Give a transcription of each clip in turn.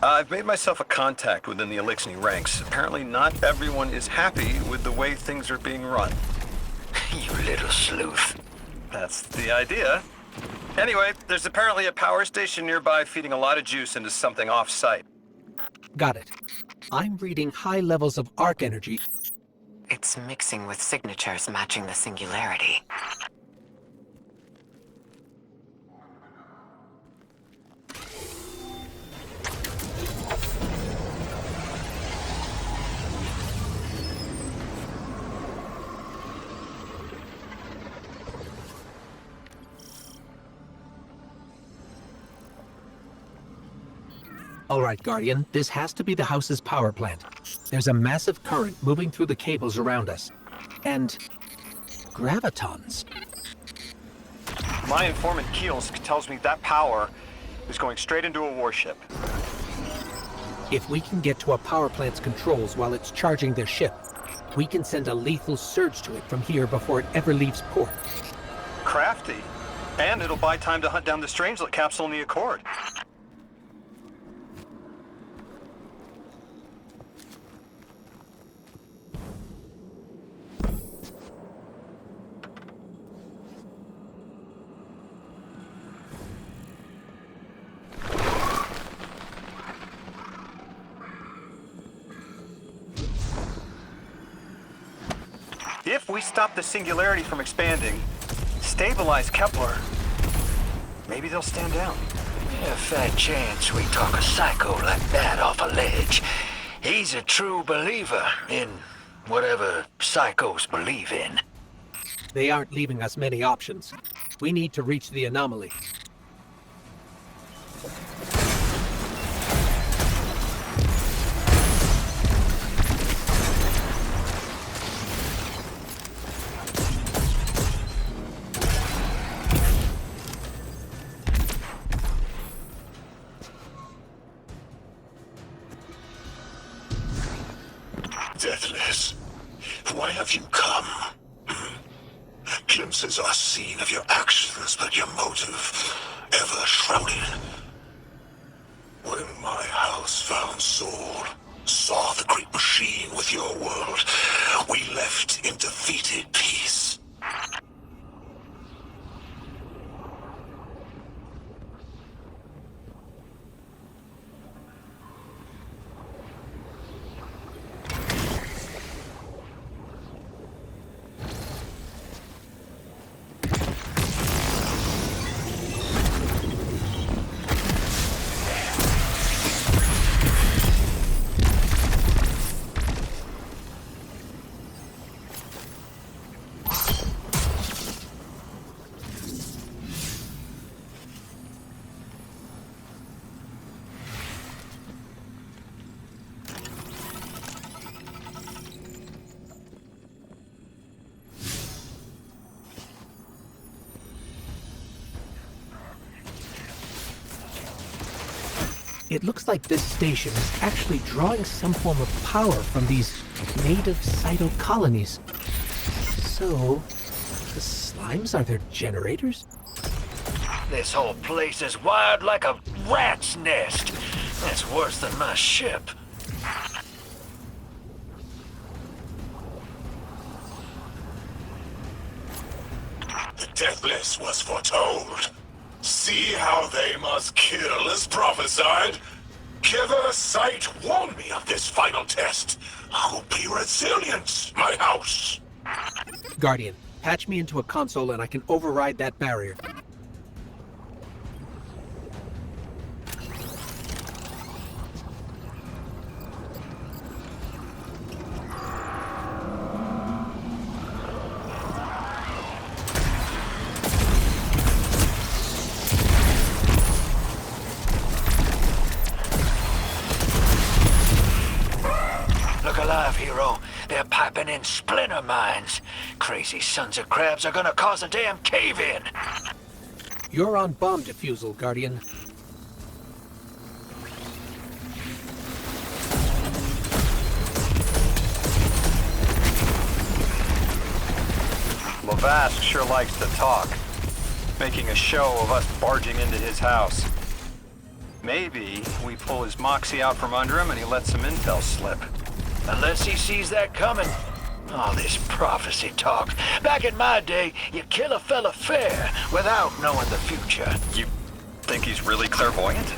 I've made myself a contact within the Eliksni ranks. Apparently not everyone is happy with the way things are being run. You little sleuth. That's the idea. Anyway, there's apparently a power station nearby feeding a lot of juice into something off-site. Got it. I'm reading high levels of arc energy. It's mixing with signatures matching the singularity. All right, Guardian, this has to be the house's power plant. There's a massive current moving through the cables around us. And gravitons. My informant Keelsk tells me that power is going straight into a warship. If we can get to a power plant's controls while it's charging their ship, we can send a lethal surge to it from here before it ever leaves port. Crafty. And it'll buy time to hunt down the strangelet capsule in the Accord. If we stop the singularity from expanding, stabilize Kepler, maybe they'll stand down. A fat chance we talk a psycho like that off a ledge. He's a true believer in whatever psychos believe in. They aren't leaving us many options. We need to reach the anomaly. Deathless, why have you come? Glimpses are seen of your actions, but your motive ever shrouded. When my house found Saul, saw the great machine with your world, we left in defeated peace. It looks like this station is actually drawing some form of power from these native cyto colonies. So, the slimes are their generators? This whole place is wired like a rat's nest. That's worse than my ship. The Deathless was foretold. See how they must kill as prophesied? Giver Sight warned me of this final test. I'll be resilient, my house. Guardian, patch me into a console and I can override that barrier. Look alive, hero. They're piping in splinter mines. Crazy sons of crabs are gonna cause a damn cave-in. You're on bomb defusal, Guardian. Lavask sure likes to talk, making a show of us barging into his house. Maybe we pull his moxie out from under him and he lets some intel slip. Unless he sees that coming. All this prophecy talk. Back in my day, you kill a fella fair without knowing the future. You think he's really clairvoyant?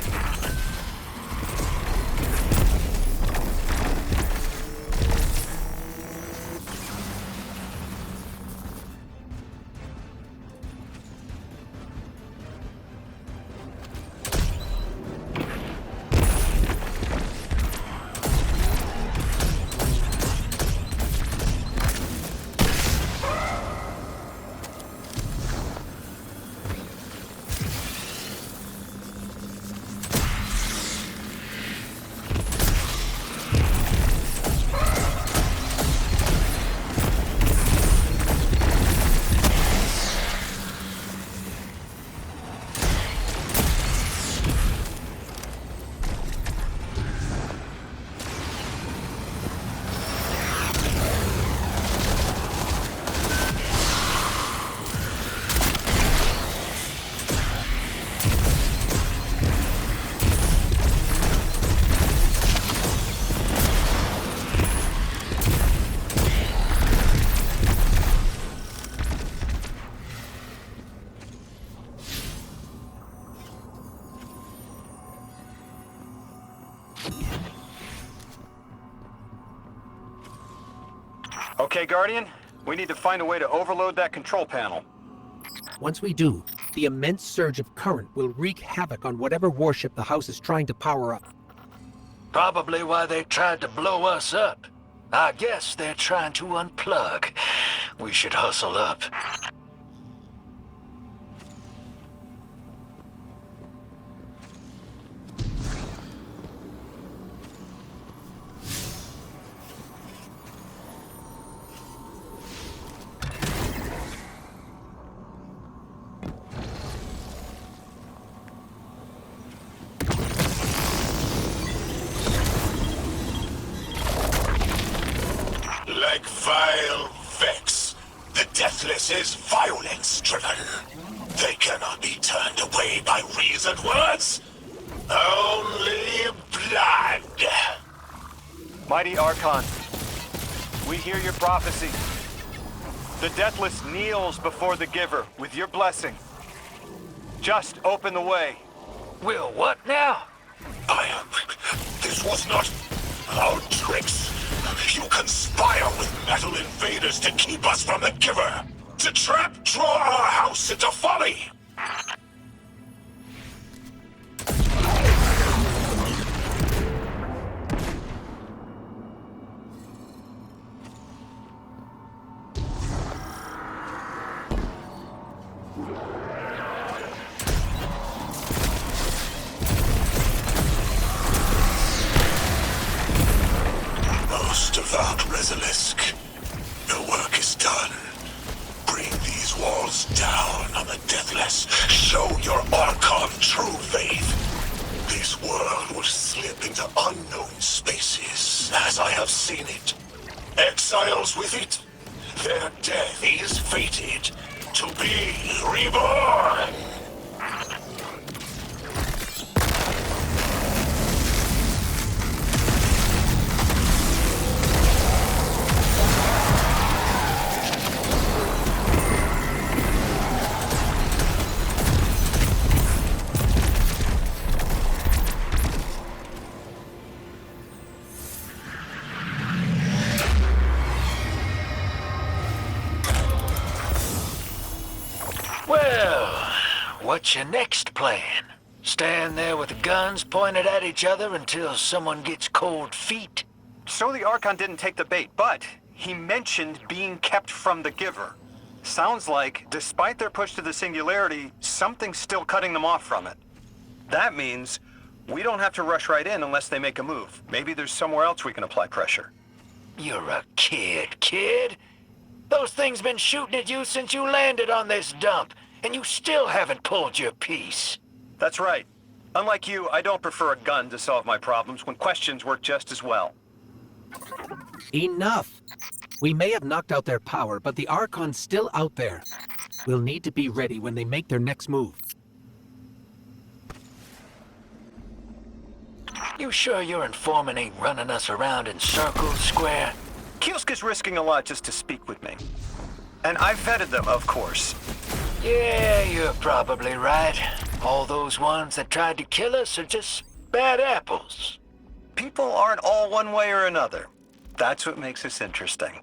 Okay, Guardian, we need to find a way to overload that control panel. Once we do, the immense surge of current will wreak havoc on whatever warship the House is trying to power up. Probably why they tried to blow us up. I guess they're trying to unplug. We should hustle up. Like vile Vex, the Deathless is violence-driven. They cannot be turned away by reasoned words. Only blood. Mighty Archon, we hear your prophecy. The Deathless kneels before the Giver with your blessing. Just open the way. Will what now? This was not our tricks. You conspire with metal invaders to keep us from the Giver. To draw our house into folly. Most devout Resilisk, your work is done. Bring these walls down on the Deathless. Show your Archon true faith. This world will slip into unknown spaces, as I have seen it. Exiles with it. Their death is fated to be reborn. Well, what's your next plan? Stand there with the guns pointed at each other until someone gets cold feet? So the Archon didn't take the bait, but he mentioned being kept from the Giver. Sounds like, despite their push to the singularity, something's still cutting them off from it. That means we don't have to rush right in unless they make a move. Maybe there's somewhere else we can apply pressure. You're a kid. Those things been shooting at you since you landed on this dump, and you still haven't pulled your piece. That's right. Unlike you, I don't prefer a gun to solve my problems when questions work just as well. Enough! We may have knocked out their power, but the Archon's still out there. We'll need to be ready when they make their next move. You sure your informant ain't running us around in circles, Square? Keelsk is risking a lot just to speak with me. And I vetted them, of course. Yeah, you're probably right. All those ones that tried to kill us are just bad apples. People aren't all one way or another. That's what makes this interesting.